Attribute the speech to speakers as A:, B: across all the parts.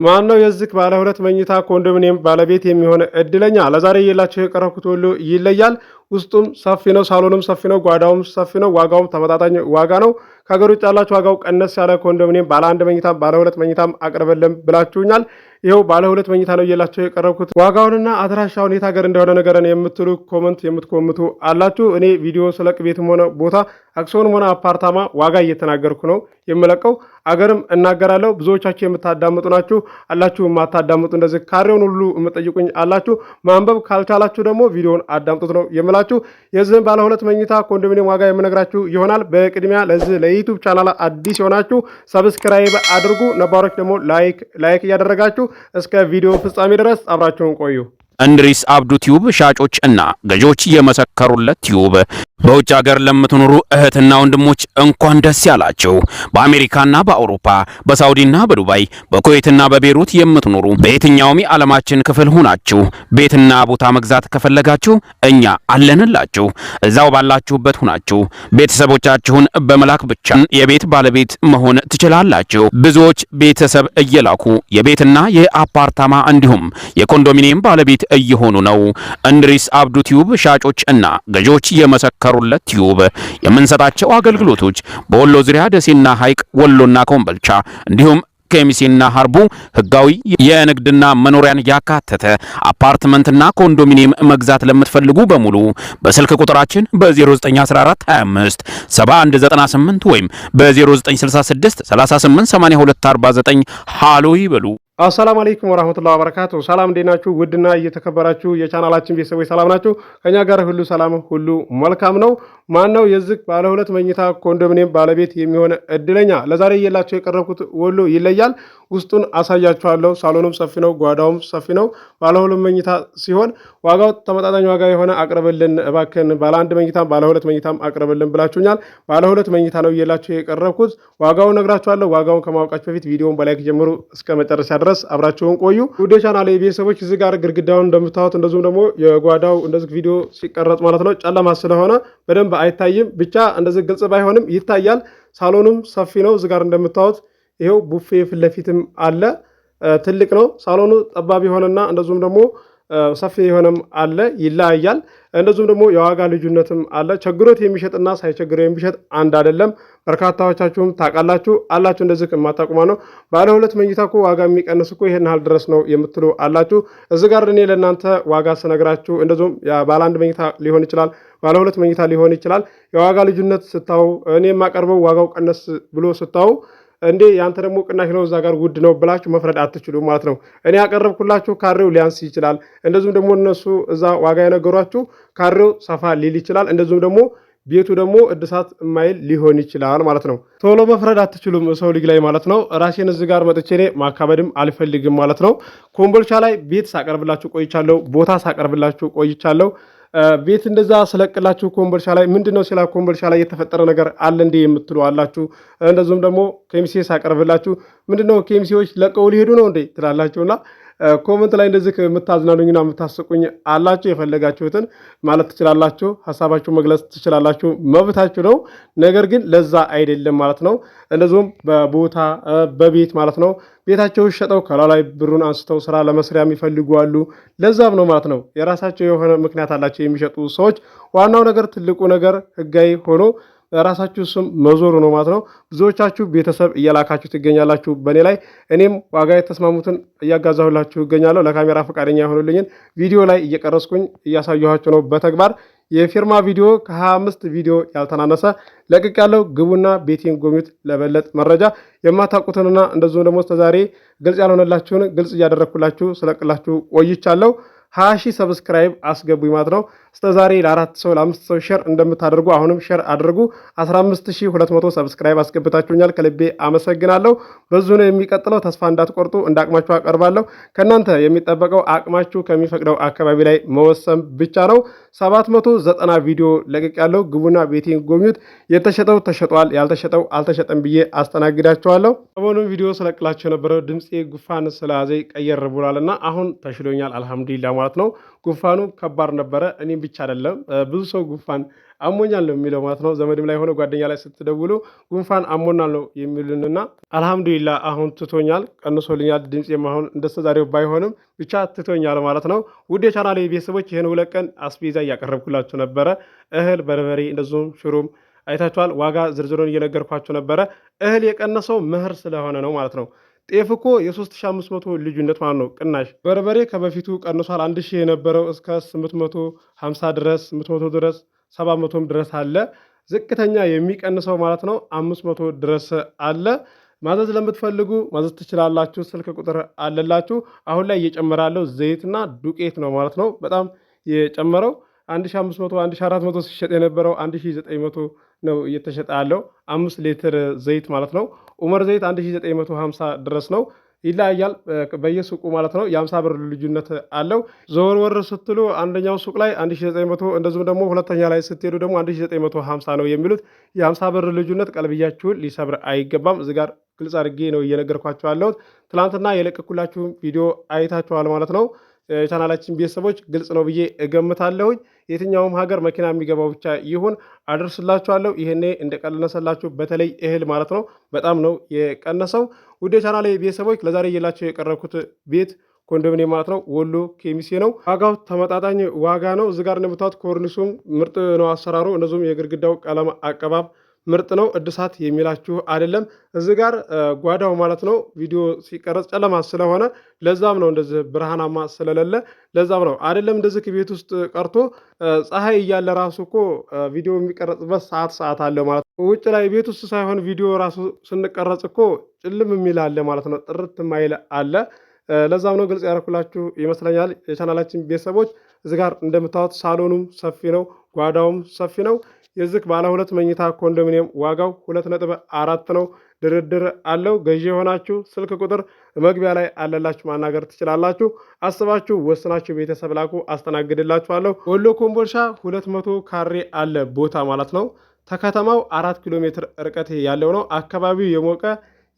A: ማነው የዚህ ባለ ሁለት መኝታ ኮንዶሚኒየም ባለቤት የሚሆን እድለኛ? ለዛሬ የላችሁ የቀረብኩት ሁሉ ይለያል። ውስጡም ሰፊ ነው፣ ሳሎኑም ሰፊ ነው፣ ጓዳውም ሰፊ ነው፣ ዋጋውም ተመጣጣኝ ዋጋ ነው። ከሀገር ውጭ ያላችሁ ዋጋው ቀነስ ያለ ኮንዶሚኒየም ባለ አንድ መኝታም ባለ ሁለት መኝታም አቅርበልን ብላችሁኛል። ይኸው ባለ ሁለት መኝታ ነው እየላችሁ የቀረብኩት። ዋጋውንና አድራሻውን የት ሀገር እንደሆነ ነገርን የምትሉ ኮመንት የምትኮምቱ አላችሁ። እኔ ቪዲዮ ስለቅ ቤትም ሆነ ቦታ አክሲዮንም ሆነ አፓርታማ ዋጋ እየተናገርኩ ነው የምለቀው። አገርም እናገራለሁ። ብዙዎቻችሁ የምታዳምጡ ናችሁ አላችሁ፣ የማታዳምጡ እንደዚህ ካሬውን ሁሉ የምጠይቁኝ አላችሁ። ማንበብ ካልቻላችሁ ደግሞ ቪዲዮውን አዳምጡት ነው የምላችሁ። የዚህም ባለ ሁለት መኝታ ኮንዶሚኒየም ዋጋ የምነግራችሁ ይሆናል። በቅድሚያ ለዚህ ለዩቲዩብ ቻናል አዲስ የሆናችሁ ሰብስክራይብ አድርጉ፣ ነባሮች ደግሞ ላይክ እያደረጋችሁ እስከ ቪዲዮ ፍጻሜ ድረስ አብራችሁን ቆዩ።
B: እንድሪስ አብዱ ቲዩብ ሻጮች እና ገዢዎች የመሰከሩለት ቲዩብ። በውጭ ሀገር ለምትኖሩ እህትና ወንድሞች እንኳን ደስ ያላችሁ። በአሜሪካና በአውሮፓ በሳውዲና በዱባይ በኩዌትና በቤሩት የምትኖሩ በየትኛውም የዓለማችን ክፍል ሆናችሁ ቤትና ቦታ መግዛት ከፈለጋችሁ እኛ አለንላችሁ። እዛው ባላችሁበት ሆናችሁ ቤተሰቦቻችሁን በመላክ ብቻ የቤት ባለቤት መሆን ትችላላችሁ። ብዙዎች ቤተሰብ እየላኩ የቤትና የአፓርታማ እንዲሁም የኮንዶሚኒየም ባለቤት እየሆኑ ነው። እንድሪስ አብዱ ቲዩብ ሻጮች እና ገዢዎች የመሰከሩለት ቲዩብ የምንሰጣቸው አገልግሎቶች በወሎ ዙሪያ ደሴና ሐይቅ፣ ወሎና ኮምቦልቻ እንዲሁም ከሚሴና ሀርቡ ህጋዊ የንግድና መኖሪያን ያካተተ አፓርትመንትና ኮንዶሚኒየም መግዛት ለምትፈልጉ በሙሉ በስልክ ቁጥራችን በ0914 25 7198 ወይም በ0966 38 82 49 ሃሎ ይበሉ።
A: አሰላሙ አለይኩም ወራህመቱላሂ ወበረካቱ። ሰላም እንዴት ናችሁ? ውድና እየተከበራችሁ የቻናላችን ቤተሰቦች ሰላም ናችሁ? ከኛ ጋር ሁሉ ሰላም ሁሉ መልካም ነው። ማን ነው የዚህ ባለ ሁለት መኝታ ኮንዶሚኒየም ባለቤት የሚሆን እድለኛ? ለዛሬ እየላችሁ የቀረብኩት ወሎ ይለያል። ውስጡን አሳያችኋለሁ። ሳሎኑም ሰፊ ነው፣ ጓዳውም ሰፊ ነው። ባለ ሁለት መኝታ ሲሆን ዋጋው ተመጣጣኝ ዋጋ የሆነ አቅርብልን እባክን፣ ባለ አንድ መኝታም ባለ ሁለት መኝታም አቅርብልን ብላችሁኛል። ባለ ሁለት መኝታ ነው እየላችሁ የቀረብኩት። ዋጋውን ነግራችኋለሁ። ዋጋውን ከማውቃችሁ በፊት ቪዲዮውን በላይክ ጀምሩ እስከ መጨረሻ ድረስ አብራችሁን ቆዩ። ውድ ቻናሌ ቤተሰቦች እዚህ ጋር ግድግዳውን እንደምታዩት እንደዚሁም ደግሞ የጓዳው እንደዚህ ቪዲዮ ሲቀረጽ ማለት ነው ጨለማ ስለሆነ በደንብ አይታይም። ብቻ እንደዚህ ግልጽ ባይሆንም ይታያል። ሳሎኑም ሰፊ ነው። እዚህ ጋር እንደምታዩት ይሄው ቡፌ ፊት ለፊትም አለ። ትልቅ ነው ሳሎኑ። ጠባብ የሆነና እንደዚሁም ደግሞ ሰፊ የሆነም አለ። ይለያያል። እንደዚሁም ደግሞ የዋጋ ልዩነትም አለ። ቸግሮት የሚሸጥና ሳይቸግረው የሚሸጥ አንድ አይደለም። በርካታዎቻችሁም ታውቃላችሁ አላችሁ። እንደዚህ የማታውቁ ነው ባለ ሁለት መኝታ እኮ ዋጋ የሚቀንስ እኮ ይሄን ያህል ድረስ ነው የምትሉ አላችሁ። እዚህ ጋር እኔ ለእናንተ ዋጋ ስነግራችሁ እንደዚሁም ባለ አንድ መኝታ ሊሆን ይችላል፣ ባለ ሁለት መኝታ ሊሆን ይችላል። የዋጋ ልዩነት ስታዩ እኔ የማቀርበው ዋጋው ቀነስ ብሎ ስታዩ እንዴ ያንተ ደግሞ ቅናሽ ነው እዛ ጋር ውድ ነው ብላችሁ መፍረድ አትችሉም ማለት ነው። እኔ ያቀረብኩላችሁ ካሬው ሊያንስ ይችላል። እንደዚሁም ደግሞ እነሱ እዛ ዋጋ የነገሯችሁ ካሬው ሰፋ ሊል ይችላል። እንደዚሁም ደግሞ ቤቱ ደግሞ እድሳት የማይል ሊሆን ይችላል ማለት ነው። ቶሎ መፍረድ አትችሉም ሰው ልጅ ላይ ማለት ነው። ራሴን እዚህ ጋር መጥቼ እኔ ማካበድም አልፈልግም ማለት ነው። ኮምቦልቻ ላይ ቤት ሳቀርብላችሁ ቆይቻለሁ። ቦታ ሳቀርብላችሁ ቆይቻለሁ። ቤት እንደዛ ስለቅላችሁ ኮምቦልቻ ላይ ምንድነው ሲላ ኮምቦልቻ ላይ የተፈጠረ ነገር አለ እንዴ የምትሉ አላችሁ። እንደዚሁም ደግሞ ኬሚሴ ሳቀርብላችሁ ምንድነው ኬሚሴዎች ለቀው ሊሄዱ ነው እንዴ ትላላችሁና ኮመንት ላይ እንደዚህ የምታዝናኑኝና የምታስቁኝ አላችሁ። የፈለጋችሁትን ማለት ትችላላችሁ፣ ሐሳባችሁ መግለጽ ትችላላችሁ፣ መብታችሁ ነው። ነገር ግን ለዛ አይደለም ማለት ነው። እንደዚሁም በቦታ በቤት ማለት ነው ቤታቸው ሸጠው ከላይ ብሩን አንስተው ስራ ለመስሪያ የሚፈልጉ አሉ። ለዛም ነው ማለት ነው። የራሳቸው የሆነ ምክንያት አላቸው የሚሸጡ ሰዎች። ዋናው ነገር ትልቁ ነገር ህጋዊ ሆኖ ራሳችሁ ስም መዞሩ ነው ማለት ነው። ብዙዎቻችሁ ቤተሰብ እየላካችሁ ትገኛላችሁ በእኔ ላይ። እኔም ዋጋ የተስማሙትን እያጋዛሁላችሁ እገኛለሁ። ለካሜራ ፈቃደኛ የሆኑልኝን ቪዲዮ ላይ እየቀረስኩኝ እያሳየኋቸው ነው በተግባር። የፊርማ ቪዲዮ ከ25 ቪዲዮ ያልተናነሰ ለቅቅ ያለው ግቡና ቤቴን ጎብኙት። ለበለጠ መረጃ የማታውቁትንና እንደዚሁም ደግሞ እስከዛሬ ግልጽ ያልሆነላችሁን ግልጽ እያደረግኩላችሁ ስለቅላችሁ ቆይቻለሁ። 20,000 ሰብስክራይብ አስገቡኝ ማለት ነው። እስከዛሬ ለ4 ሰው ለ5 ሰው ሼር እንደምታደርጉ አሁንም ሼር አድርጉ። 15200 ሰብስክራይብ አስገብታችሁኛል። ከልቤ አመሰግናለሁ። በዙ ነው የሚቀጥለው። ተስፋ እንዳትቆርጡ እንዳቅማችሁ አቀርባለሁ። ከእናንተ የሚጠበቀው አቅማችሁ ከሚፈቅደው አካባቢ ላይ መወሰን ብቻ ነው። 790 ቪዲዮ ለቅቅ ያለው ግቡና ቤቴን ጎብኙት። የተሸጠው ተሸጧል፣ ያልተሸጠው አልተሸጠም ብዬ አስተናግዳችኋለሁ። ሰሞኑን ቪዲዮ ስለቅላችሁ የነበረው ድምፄ ጉፋን ስለያዘኝ ቀየር ብሏልና አሁን ተሽሎኛል። አልሐምዱሊላህ ማለት ነው። ጉንፋኑ ከባድ ነበረ። እኔም ብቻ አይደለም ብዙ ሰው ጉንፋን አሞኛል ነው የሚለው ማለት ነው። ዘመድም ላይ ሆነ ጓደኛ ላይ ስትደውሉ ጉንፋን አሞናል ነው የሚሉንና አልሐምዱሊላህ አሁን ትቶኛል፣ ቀንሶልኛል። ድምፄም አሁን እንደስተዛሬው ባይሆንም ብቻ ትቶኛል ማለት ነው። ውድ የቻናሌ ቤተሰቦች ይህን 2 ቀን አስቤዛ እያቀረብኩላችሁ ነበረ። እህል፣ በርበሬ እንደዚሁም ሽሮም አይታችኋል። ዋጋ ዝርዝሩን እየነገርኳችሁ ነበረ። እህል የቀነሰው መኸር ስለሆነ ነው ማለት ነው። ጤፍ እኮ የ3500 ልዩነት ማለት ነው ቅናሽ። በርበሬ ከበፊቱ ቀንሷል። 1000 የነበረው እስከ 850 ድረስ 800 ድረስ 700 ድረስ አለ። ዝቅተኛ የሚቀንሰው ማለት ነው 500 ድረስ አለ። ማዘዝ ለምትፈልጉ ማዘዝ ትችላላችሁ። ስልክ ቁጥር አለላችሁ። አሁን ላይ እየጨመረ ያለው ዘይትና ዱቄት ነው ማለት ነው። በጣም የጨመረው 1500 1400 ሲሸጥ የነበረው 1900 ነው እየተሸጠ ያለው 5 ሊትር ዘይት ማለት ነው። ኡመር ዘይት 1950 ድረስ ነው። ይለያያል በየሱቁ ማለት ነው። የ50 ብር ልዩነት አለው። ዘወርወር ስትሉ አንደኛው ሱቅ ላይ 1900 እንደዚሁም ደግሞ ሁለተኛ ላይ ስትሄዱ ደግሞ 1950 ነው የሚሉት። የ50 ብር ልዩነት ቀልብያችሁን ሊሰብር አይገባም። እዚህ ጋር ግልጽ አድርጌ ነው እየነገርኳችሁ ያለሁት። ትናንትና የለቀኩላችሁን ቪዲዮ አይታችኋል ማለት ነው። ቻናላችን ቤተሰቦች ግልጽ ነው ብዬ እገምታለሁኝ። የትኛውም ሀገር መኪና የሚገባው ብቻ ይሁን አደርስላችኋለሁ። ይሄኔ እንደቀነሰላችሁ በተለይ እህል ማለት ነው በጣም ነው የቀነሰው። ውድ የቻናሌ ቤተሰቦች ለዛሬ እየላቸው የቀረብኩት ቤት ኮንዶሚኒየም ማለት ነው ወሎ ኬሚሴ ነው። ዋጋው ተመጣጣኝ ዋጋ ነው። እዚህ ጋር እንደምታዩት ኮርኒሱም ምርጥ ነው አሰራሩ። እንደዚሁም የግድግዳው ቀለም አቀባብ ምርጥ ነው። እድሳት የሚላችሁ አይደለም። እዚህ ጋር ጓዳው ማለት ነው ቪዲዮ ሲቀረጽ ጨለማ ስለሆነ ለዛም ነው እንደዚህ ብርሃናማ ስለሌለ ለዛም ነው አይደለም። እንደዚህ ቤት ውስጥ ቀርቶ ፀሐይ እያለ ራሱ እኮ ቪዲዮ የሚቀረጽበት ሰዓት አለ ማለት ነው። ውጭ ላይ ቤት ውስጥ ሳይሆን ቪዲዮ ራሱ ስንቀረጽ እኮ ጭልም የሚል አለ ማለት ነው። ጥርት ማይል አለ። ለዛም ነው ግልጽ ያደረኩላችሁ ይመስለኛል። የቻናላችን ቤተሰቦች እዚህ ጋር እንደምታዩት ሳሎኑም ሰፊ ነው፣ ጓዳውም ሰፊ ነው። የዚህ ባለ 2 መኝታ ኮንዶሚኒየም ዋጋው 2.4 ነው። ድርድር አለው። ገዢ የሆናችሁ ስልክ ቁጥር መግቢያ ላይ አለላችሁ፣ ማናገር ትችላላችሁ። አስባችሁ ወስናችሁ ቤተሰብ ላኩ፣ አስተናግድላችኋለሁ። ወሎ ኮምቦልቻ 200 ካሬ አለ ቦታ ማለት ነው። ከከተማው 4 ኪሎ ሜትር ርቀት ያለው ነው። አካባቢው የሞቀ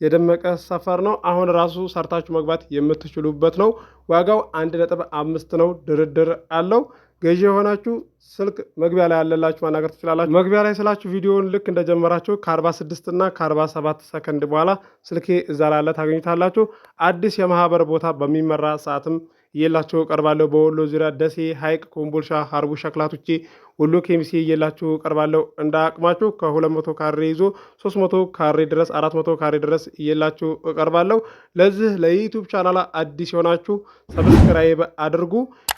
A: የደመቀ ሰፈር ነው። አሁን ራሱ ሰርታችሁ መግባት የምትችሉበት ነው። ዋጋው 1.5 ነው። ድርድር አለው። ገዢ የሆናችሁ ስልክ መግቢያ ላይ ያለላችሁ ማናገር ትችላላችሁ። መግቢያ ላይ ስላችሁ ቪዲዮውን ልክ እንደጀመራችሁ ከ46 እና ከ47 ሰከንድ በኋላ ስልኬ እዛ ላይ ታገኙታላችሁ። አዲስ የማህበር ቦታ በሚመራ ሰዓትም እየላችሁ ቀርባለሁ። በወሎ ዙሪያ ደሴ፣ ሐይቅ፣ ኮምቦልሻ፣ ሀርቡ፣ ሸክላቶቼ፣ ወሎ ኬሚሴ እየላችሁ ቀርባለሁ። እንደ አቅማችሁ ከ200 ካሬ ይዞ 300 ካሬ ድረስ 400 ካሬ ድረስ እየላችሁ ቀርባለሁ። ለዚህ ለዩቲዩብ ቻናል አዲስ የሆናችሁ ሰብስክራይብ አድርጉ።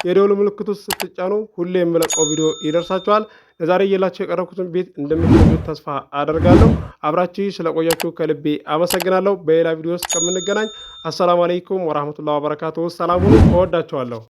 A: የደውል ምልክቱ ስትጫኑ ሁሌ የምለቀው ቪዲዮ ይደርሳችኋል። ለዛሬ እየላችሁ የቀረብኩትን ቤት እንደምትወዱት ተስፋ አደርጋለሁ። አብራችሁ ስለቆያችሁ ከልቤ አመሰግናለሁ። በሌላ ቪዲዮ ውስጥ ከምንገናኝ አሰላሙ አለይኩም ወራህመቱላሂ ወበረካቱሁ። ሰላም ሁኑ። እወዳችኋለሁ።